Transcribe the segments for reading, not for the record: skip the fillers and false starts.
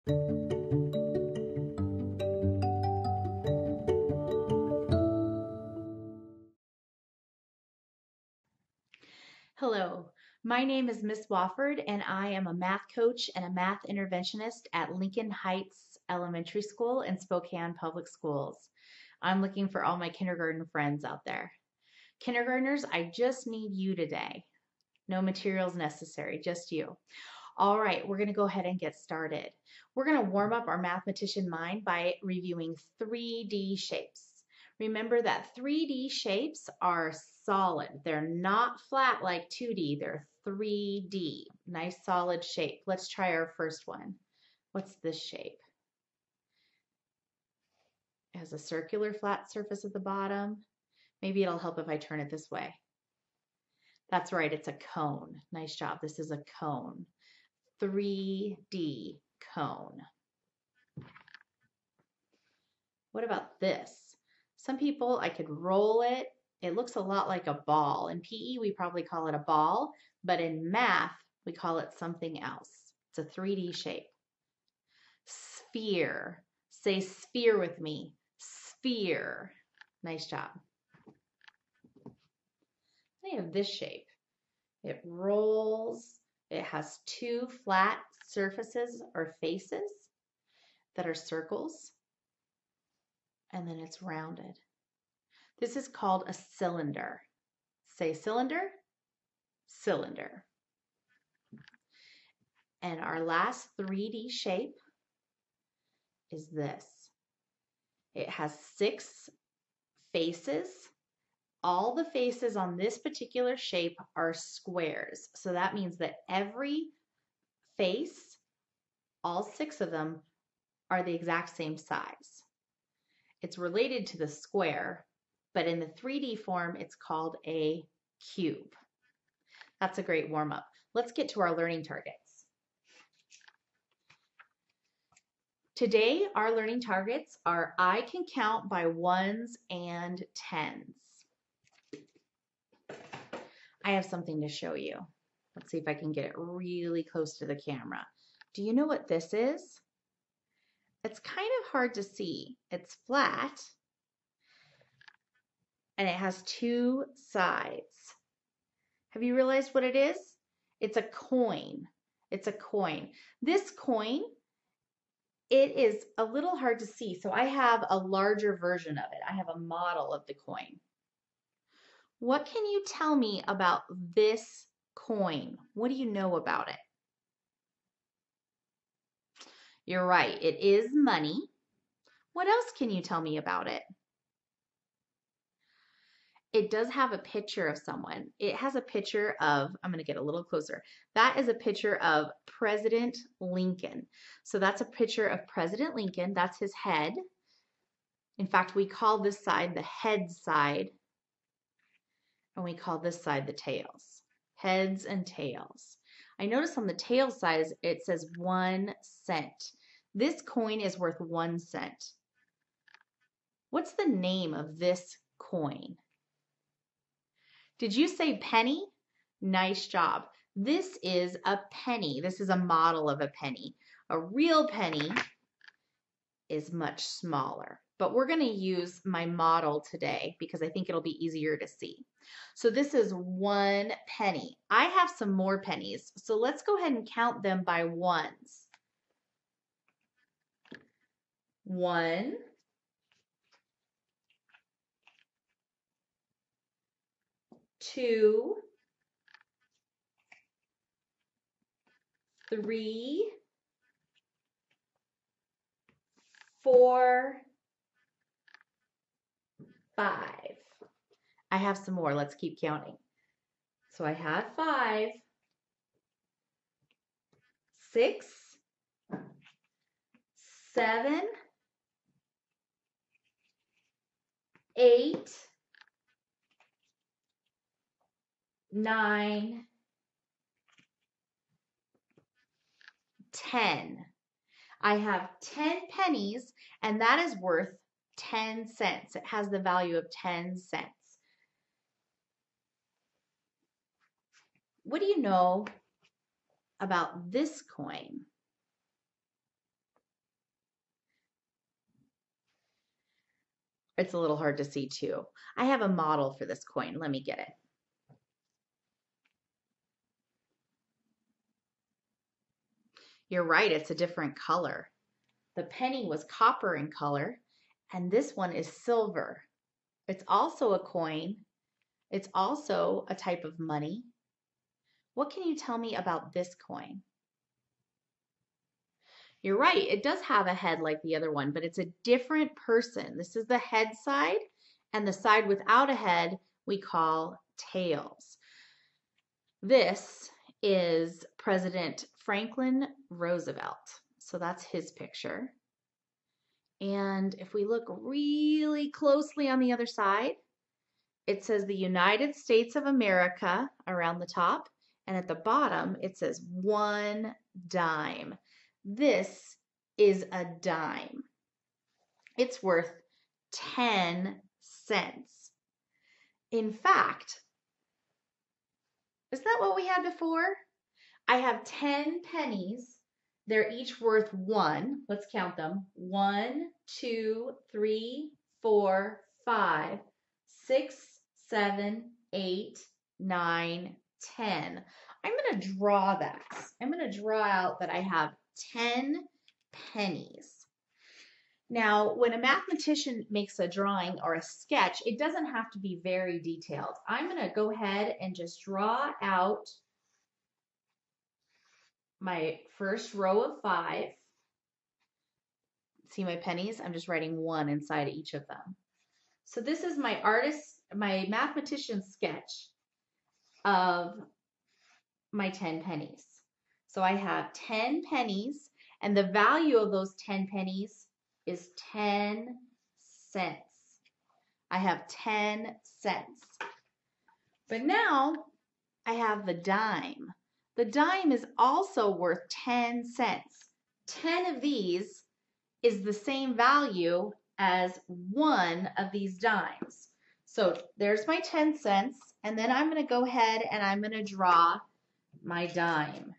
Hello, my name is Miss Wofford, and I am a math coach and a math interventionist at Lincoln Heights Elementary School in Spokane Public Schools. I'm looking for all my kindergarten friends out there. Kindergartners, I just need you today. No materials necessary, just you. All right, we're going to go ahead and get started. We're going to warm up our mathematician mind by reviewing 3D shapes. Remember that 3D shapes are solid. They're not flat like 2D. They're 3D. Nice solid shape. Let's try our first one. What's this shape? It has a circular flat surface at the bottom. Maybe it'll help if I turn it this way. That's right, it's a cone. Nice job. This is a cone. 3D cone. What about this? Some people, I could roll it. It looks a lot like a ball. In PE, we probably call it a ball, but in math, we call it something else. It's a 3D shape. Sphere. Say sphere with me. Sphere. Nice job. I have this shape. It rolls. It has two flat surfaces or faces that are circles, and then it's rounded. This is called a cylinder. Say cylinder, cylinder. And our last 3D shape is this. It has 6 faces. All the faces on this particular shape are squares. So that means that every face, all 6 of them, are the exact same size. It's related to the square, but in the 3D form, it's called a cube. That's a great warm-up. Let's get to our learning targets. Today, our learning targets are I can count by ones and tens. I have something to show you. Let's see if I can get it really close to the camera. Do you know what this is? It's kind of hard to see. It's flat, and it has 2 sides. Have you realized what it is? It's a coin. It's a coin. This coin, it is a little hard to see, so I have a larger version of it. I have a model of the coin. What can you tell me about this coin? What do you know about it? You're right, it is money. What else can you tell me about it? It does have a picture of someone. It has a picture of, I'm going to get a little closer. That is a picture of President Lincoln. So that's a picture of President Lincoln. That's his head. In fact, we call this side the head side, and we call this side the tails. Heads and tails. I notice on the tail side it says 1 cent. This coin is worth 1 cent. What's the name of this coin? Did you say penny? Nice job. This is a penny. This is a model of a penny. A real penny is much smaller, but we're going to use my model today because I think it'll be easier to see. So this is 1 penny. I have some more pennies, so let's go ahead and count them by ones. 1, 2, 3, 4, 5. I have some more. Let's keep counting. So I have 5, 6, 7, 8, 9, 10. I have 10 pennies, and that is worth 10 cents. It has the value of 10 cents. What do you know about this coin? It's a little hard to see too. I have a model for this coin. Let me get it. You're right, it's a different color. The penny was copper in color, and this one is silver. It's also a coin. It's also a type of money. What can you tell me about this coin? You're right, it does have a head like the other one, but it's a different person. This is the head side, and the side without a head we call tails. This is President Franklin Roosevelt. So that's his picture. And if we look really closely on the other side, it says the United States of America around the top, and at the bottom it says 1 dime. This is a dime. It's worth 10 cents. In fact, isn't that what we had before? I have 10 pennies. They're each worth 1. Let's count them. 1, 2, 3, 4, 5, 6, 7, 8, 9, 10. I'm going to draw that. I'm going to draw out that I have 10 pennies. Now, when a mathematician makes a drawing or a sketch, it doesn't have to be very detailed. I'm going to go ahead and just draw out my first row of 5. See my pennies? I'm just writing 1 inside each of them. So this is my mathematician sketch of my 10 pennies. So I have 10 pennies, and the value of those 10 pennies is 10 cents. I have 10 cents. But now I have the dime. The dime is also worth 10 cents. 10 of these is the same value as 1 of these dimes. So there's my 10 cents, and then I'm going to go ahead and I'm going to draw my dime.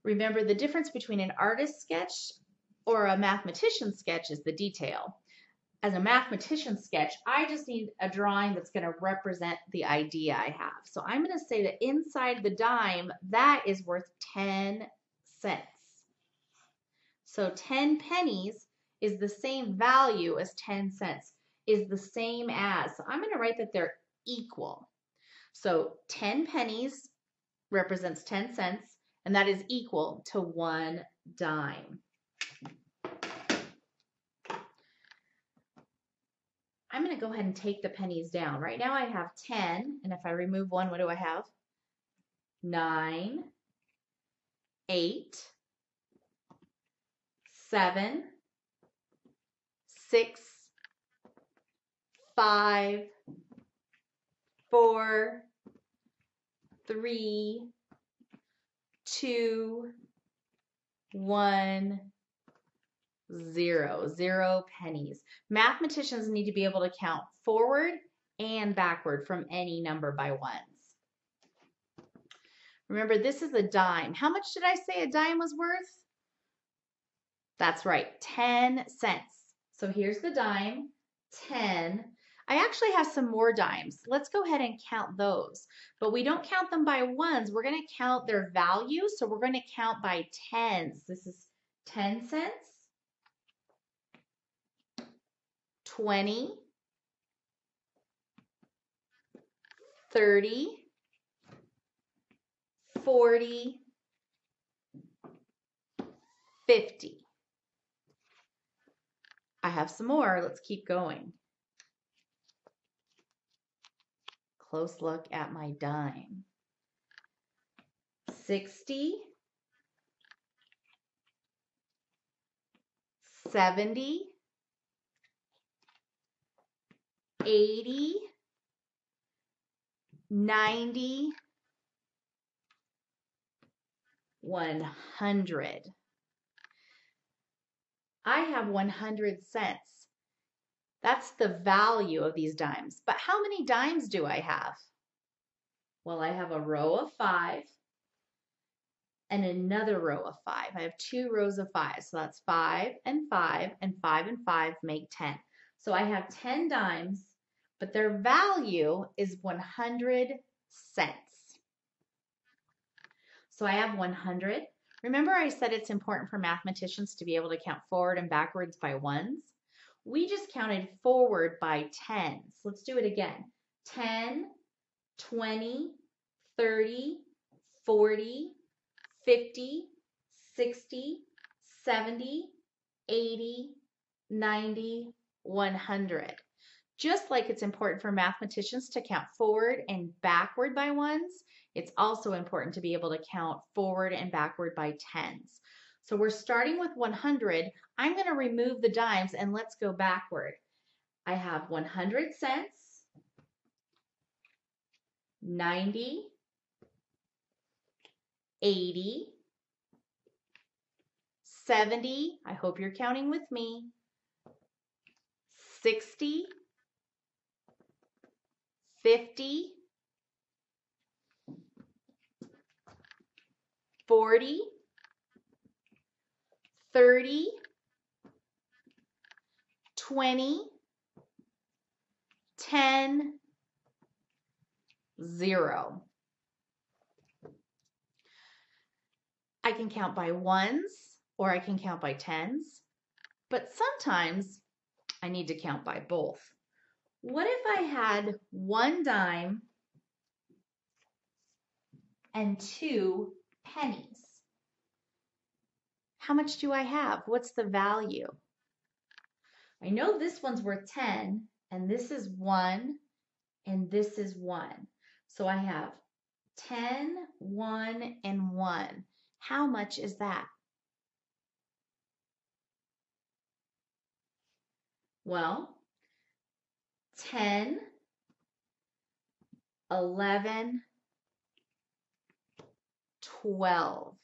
Remember, the difference between an artist sketch or a mathematician sketch is the detail. As a mathematician sketch, I just need a drawing that's going to represent the idea I have. So I'm going to say that inside the dime, that is worth 10 cents. So 10 pennies is the same value as 10 cents, is the same as. So I'm going to write that they're equal. So 10 pennies represents 10 cents, and that is equal to 1 dime. I'm going to go ahead and take the pennies down. Right now I have 10, and if I remove 1, what do I have? 9, 8, 7, 6, 5, 4, 3, 2, 1, 0. 0 pennies. Mathematicians need to be able to count forward and backward from any number by ones. Remember, this is a dime. How much did I say a dime was worth? That's right, 10 cents. So here's the dime, 10. I actually have some more dimes. Let's go ahead and count those. But we don't count them by ones. We're going to count their value. So we're going to count by tens. This is 10 cents, 20, 30, 40, 50. I have some more. Let's keep going. Close look at my dime. 60, 70, 80, 90, 100. I have 100 cents. That's the value of these dimes. But how many dimes do I have? Well, I have a row of 5 and another row of 5. I have 2 rows of 5. So that's 5 and 5 and 5 and 5 make 10. So I have 10 dimes, but their value is 100 cents. So I have 100. Remember I said it's important for mathematicians to be able to count forward and backwards by ones? We just counted forward by tens. Let's do it again. 10, 20, 30, 40, 50, 60, 70, 80, 90, 100. Just like it's important for mathematicians to count forward and backward by ones, it's also important to be able to count forward and backward by tens. So we're starting with 100. I'm going to remove the dimes and let's go backward. I have 100 cents, 90, 80, 70, I hope you're counting with me, 60, 50, 40, 30, 20, 10, 0. I can count by ones or I can count by tens, but sometimes I need to count by both. What if I had one dime and 2 pennies? How much do I have? What's the value? I know this one's worth 10, and this is 1, and this is 1. So I have 10, 1, and 1. How much is that? Well, 10, 11, 12.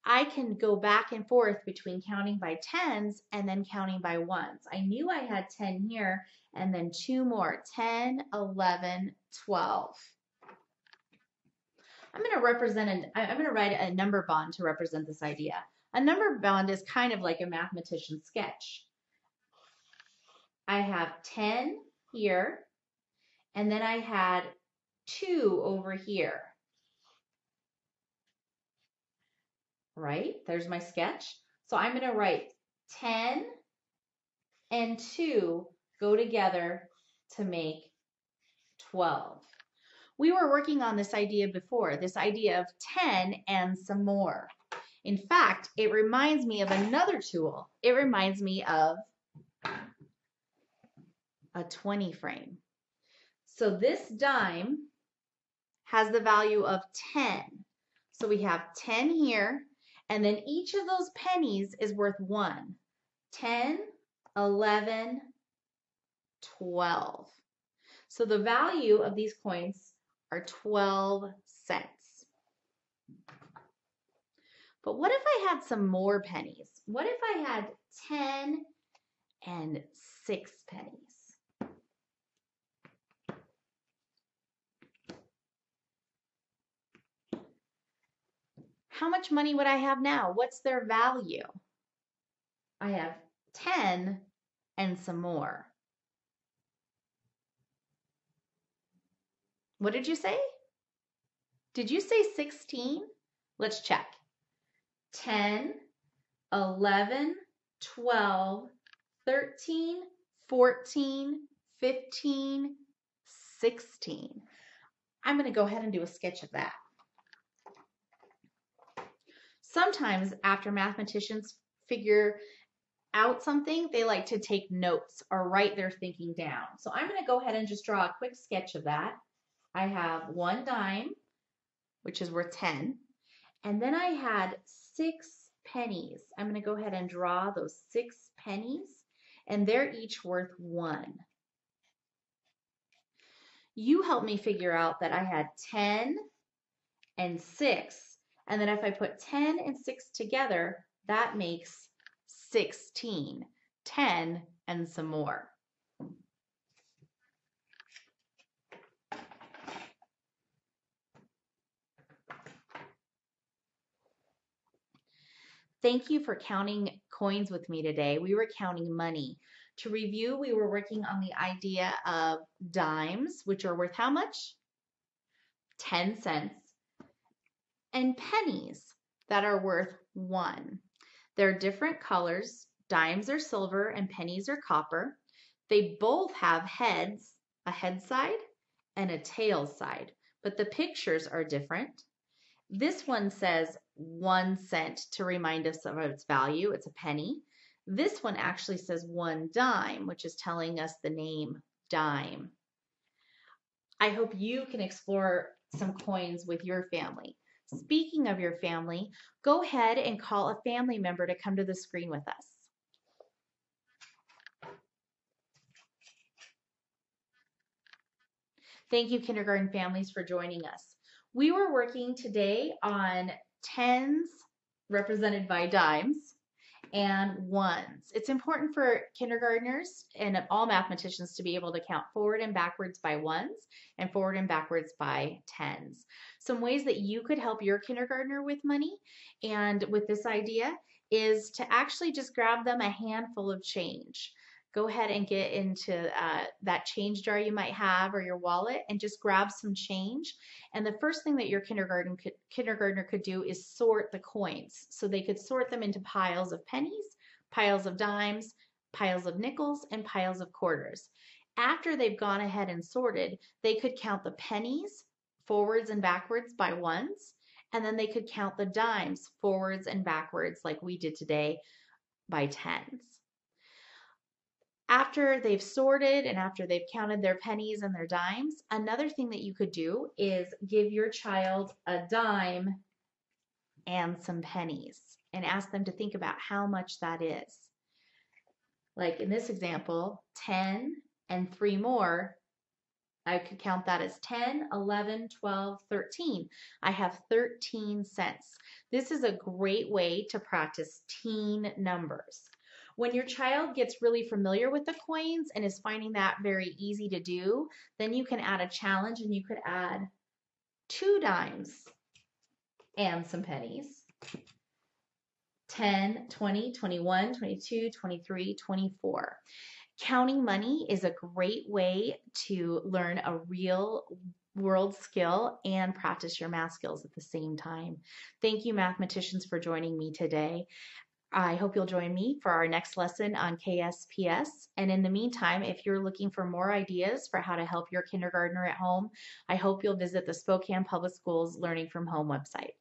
I can go back and forth between counting by tens and then counting by ones. I knew I had 10 here and then 2 more, 10, 11, 12. I'm going to write a number bond to represent this idea. A number bond is kind of like a mathematician sketch. I have 10 here, and then I had 2 over here. Right? There's my sketch. So I'm going to write 10 and 2 go together to make 12. We were working on this idea before, this idea of 10 and some more. In fact, it reminds me of another tool. It reminds me of a 20 frame. So this dime has the value of 10. So we have 10 here, and then each of those pennies is worth 1. 10, 11, 12. So the value of these coins are 12 cents. But what if I had some more pennies? What if I had 10 and 6 pennies? How much money would I have now? What's their value? I have 10 and some more. What did you say? Did you say 16? Let's check. 10, 11, 12, 13, 14, 15, 16. I'm going to go ahead and do a sketch of that. Sometimes after mathematicians figure out something, they like to take notes or write their thinking down. So I'm going to go ahead and just draw a quick sketch of that. I have 1 dime, which is worth 10, and then I had 6 pennies. I'm going to go ahead and draw those 6 pennies, and they're each worth 1. You helped me figure out that I had 10 and 6, and then if I put 10 and 6 together, that makes 16. 10 and some more. Thank you for counting coins with me today. We were counting money. To review, we were working on the idea of dimes, which are worth how much? 10 cents, and pennies that are worth 1. They're different colors. Dimes are silver and pennies are copper. They both have heads, a head side and a tail side, but the pictures are different. This one says 1 cent to remind us of its value. It's a penny. This one actually says 1 dime, which is telling us the name dime. I hope you can explore some coins with your family. Speaking of your family, go ahead and call a family member to come to the screen with us. Thank you, kindergarten families, for joining us. We were working today on tens represented by dimes and ones. It's important for kindergartners and all mathematicians to be able to count forward and backwards by ones and forward and backwards by tens. Some ways that you could help your kindergartner with money and with this idea is to actually just grab them a handful of change. Go ahead and get into that change jar you might have or your wallet and just grab some change. And the first thing that your kindergartner could do is sort the coins. So they could sort them into piles of pennies, piles of dimes, piles of nickels, and piles of quarters. After they've gone ahead and sorted, they could count the pennies forwards and backwards by ones, and then they could count the dimes forwards and backwards like we did today by tens. After they've sorted and after they've counted their pennies and their dimes, another thing that you could do is give your child a dime and some pennies and ask them to think about how much that is. Like in this example, 10 and 3 more, I could count that as 10, 11, 12, 13. I have 13 cents. This is a great way to practice teen numbers. When your child gets really familiar with the coins and is finding that very easy to do, then you can add a challenge and you could add 2 dimes and some pennies. 10, 20, 21, 22, 23, 24. Counting money is a great way to learn a real world skill and practice your math skills at the same time. Thank you, mathematicians, for joining me today. I hope you'll join me for our next lesson on KSPS. And in the meantime, if you're looking for more ideas for how to help your kindergartner at home, I hope you'll visit the Spokane Public Schools Learning from Home website.